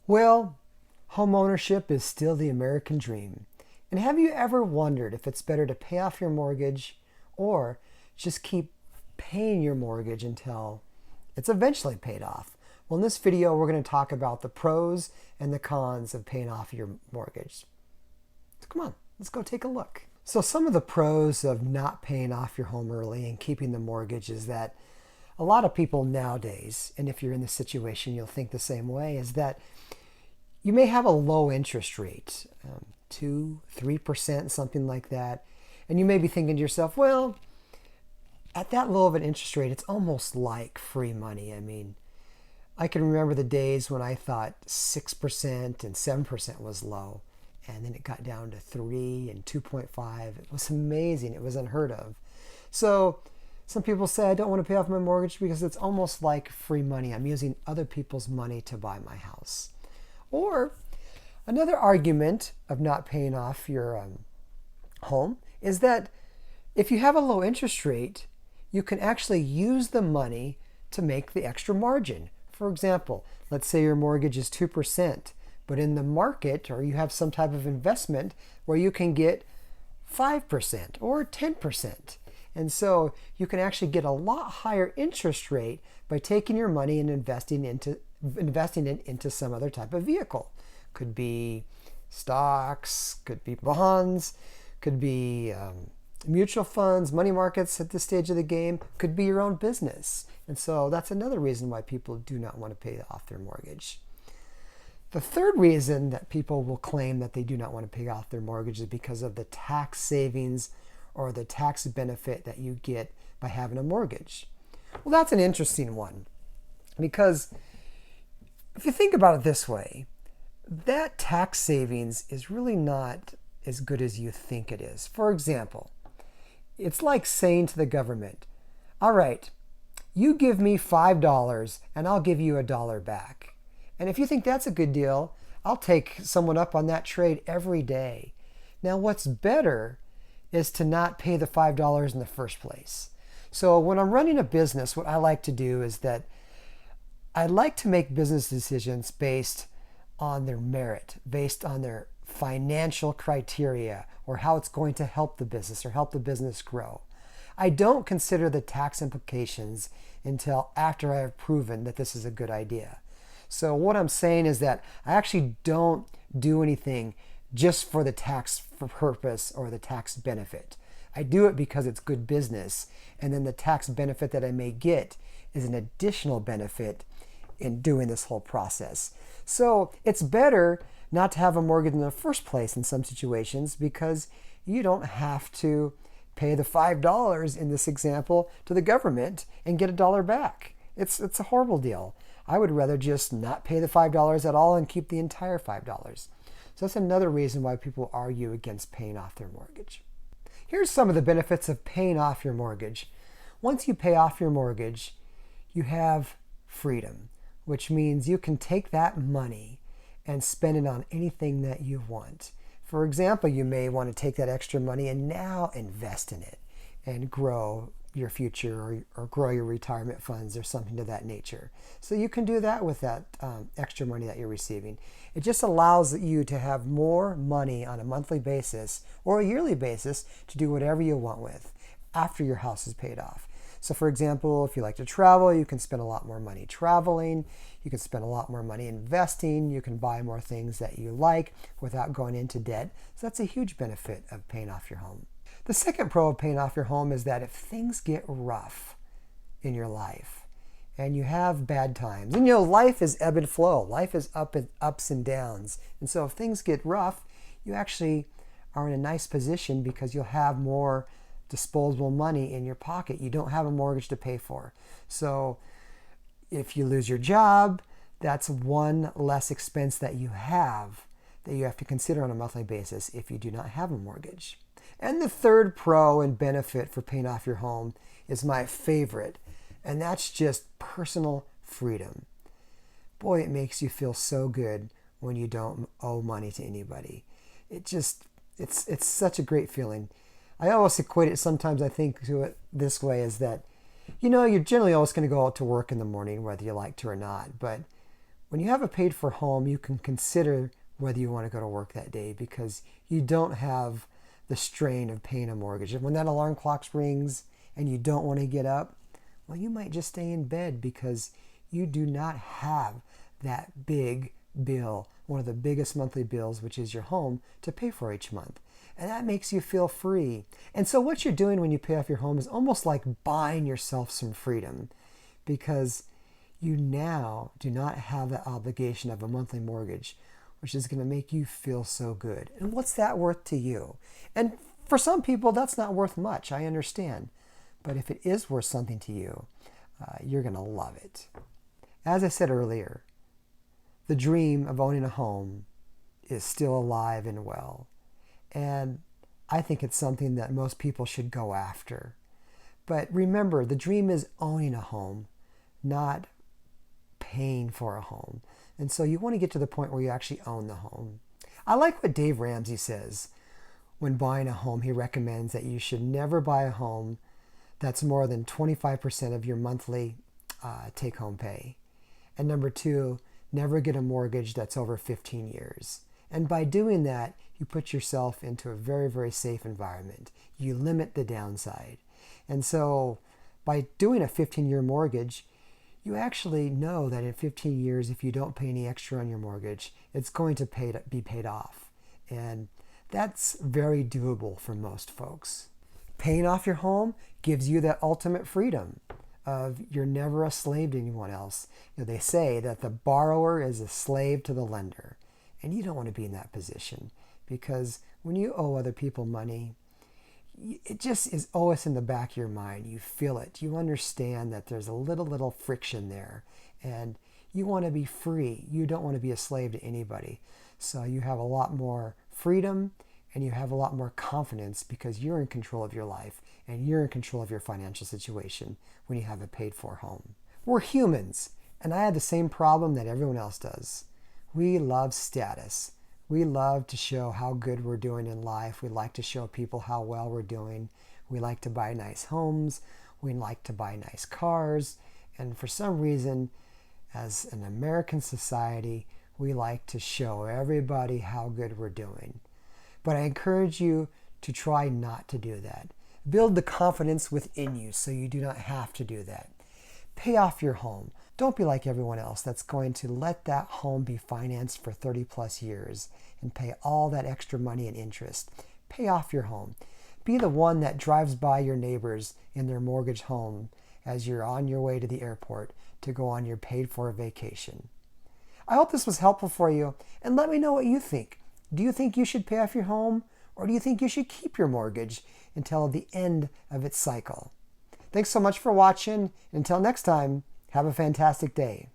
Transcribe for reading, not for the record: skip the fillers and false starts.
Well, homeownership is still the American dream. And have you ever wondered if it's better to pay off your mortgage or just keep paying your mortgage until it's eventually paid off? Well, in this video, we're going to talk about the pros and the cons of paying off your mortgage. So come on, let's go take a look. So some of the pros of not paying off your home early and keeping the mortgage is that a lot of people nowadays, and if you're in this situation, you'll think the same way, is that you may have a low interest rate, 2, 3%, something like that. And you may be thinking to yourself, well, at that low of an interest rate, it's almost like free money. I mean, I can remember the days when I thought 6% and 7% was low. And then it got down to 3 and 2.5. It was amazing. It was unheard of. So some people say, I don't want to pay off my mortgage because it's almost like free money. I'm using other people's money to buy my house. Or another argument of not paying off your home is that if you have a low interest rate, you can actually use the money to make the extra margin. For example, let's say your mortgage is 2%, but in the market, or you have some type of investment where you can get 5% or 10%. And so you can actually get a lot higher interest rate by taking your money and investing it into some other type of vehicle. Could be stocks, could be bonds, could be mutual funds, money markets at this stage of the game, could be your own business. And so that's another reason why people do not want to pay off their mortgage. The third reason that people will claim that they do not want to pay off their mortgage is because of the tax savings or the tax benefit that you get by having a mortgage. Well, that's an interesting one, because if you think about it this way, that tax savings is really not as good as you think it is. For example, it's like saying to the government, all right, you give me $5 and I'll give you $1 back. And if you think that's a good deal, I'll take someone up on that trade every day. Now, what's better is to not pay the $5 in the first place. So when I'm running a business, what I like to do is that I like to make business decisions based on their merit, based on their financial criteria, or how it's going to help the business or help the business grow. I don't consider the tax implications until after I have proven that this is a good idea. So what I'm saying is that I actually don't do anything just for the tax purpose or the tax benefit. I do it because it's good business, and then the tax benefit that I may get is an additional benefit in doing this whole process. So it's better not to have a mortgage in the first place in some situations, because you don't have to pay the $5 in this example to the government and get $1 back. It's a horrible deal. I would rather just not pay the $5 at all and keep the entire $5. So that's another reason why people argue against paying off their mortgage. Here's some of the benefits of paying off your mortgage. Once you pay off your mortgage, you have freedom, which means you can take that money and spend it on anything that you want. For example, you may want to take that extra money and now invest in it and grow your future, or grow your retirement funds or something to that nature. So you can do that with that extra money that you're receiving. It just allows you to have more money on a monthly basis or a yearly basis to do whatever you want with after your house is paid off. So for example, if you like to travel, you can spend a lot more money traveling. You can spend a lot more money investing. You can buy more things that you like without going into debt. So that's a huge benefit of paying off your home. The second pro of paying off your home is that if things get rough in your life and you have bad times, and life is ebb and flow, life is ups and downs. And so if things get rough, you actually are in a nice position because you'll have more disposable money in your pocket. You don't have a mortgage to pay for. So if you lose your job, that's one less expense that you have to consider on a monthly basis if you do not have a mortgage. And the third pro and benefit for paying off your home is my favorite, and that's just personal freedom. Boy, it makes you feel so good when you don't owe money to anybody. It's such a great feeling. I always equate it sometimes, I think, to it this way, is that, you're generally always going to go out to work in the morning, whether you like to or not. But When you have a paid for home, you can consider whether you want to go to work that day because you don't have the strain of paying a mortgage. And when that alarm clock rings and you don't want to get up, well, you might just stay in bed because you do not have that big bill, one of the biggest monthly bills, which is your home, to pay for each month. And that makes you feel free. And so what you're doing when you pay off your home is almost like buying yourself some freedom because you now do not have the obligation of a monthly mortgage, which is going to make you feel so good. And what's that worth to you? And for some people, that's not worth much. I understand. But if it is worth something to you, you're going to love it. As I said earlier, the dream of owning a home is still alive and well. And I think it's something that most people should go after. But remember, the dream is owning a home, not paying for a home. And so you want to get to the point where you actually own the home. I like what Dave Ramsey says when buying a home. He recommends that you should never buy a home that's more than 25% of your monthly take-home pay. And number two, never get a mortgage that's over 15 years. And by doing that, you put yourself into a very, very safe environment. You limit the downside. And so by doing a 15-year mortgage, you actually know that in 15 years, if you don't pay any extra on your mortgage, it's going to be paid off. And that's very doable for most folks. Paying off your home gives you that ultimate freedom of you're never a slave to anyone else. They say that the borrower is a slave to the lender. And you don't want to be in that position because when you owe other people money, it just is always in the back of your mind. You feel it. You understand that there's a little friction there. And you want to be free. You don't want to be a slave to anybody. So you have a lot more freedom and you have a lot more confidence because you're in control of your life and you're in control of your financial situation when you have a paid for home. We're humans, and I have the same problem that everyone else does. We love status. We love to show how good we're doing in life. We like to show people how well we're doing. We like to buy nice homes. We like to buy nice cars. And for some reason, as an American society, we like to show everybody how good we're doing. But I encourage you to try not to do that. Build the confidence within you so you do not have to do that. Pay off your home. Don't be like everyone else that's going to let that home be financed for 30 plus years and pay all that extra money and interest. Pay off your home. Be the one that drives by your neighbors in their mortgage home as you're on your way to the airport to go on your paid for vacation. I hope this was helpful for you, and let me know what you think. Do you think you should pay off your home, or do you think you should keep your mortgage until the end of its cycle? Thanks so much for watching. Until next time, have a fantastic day.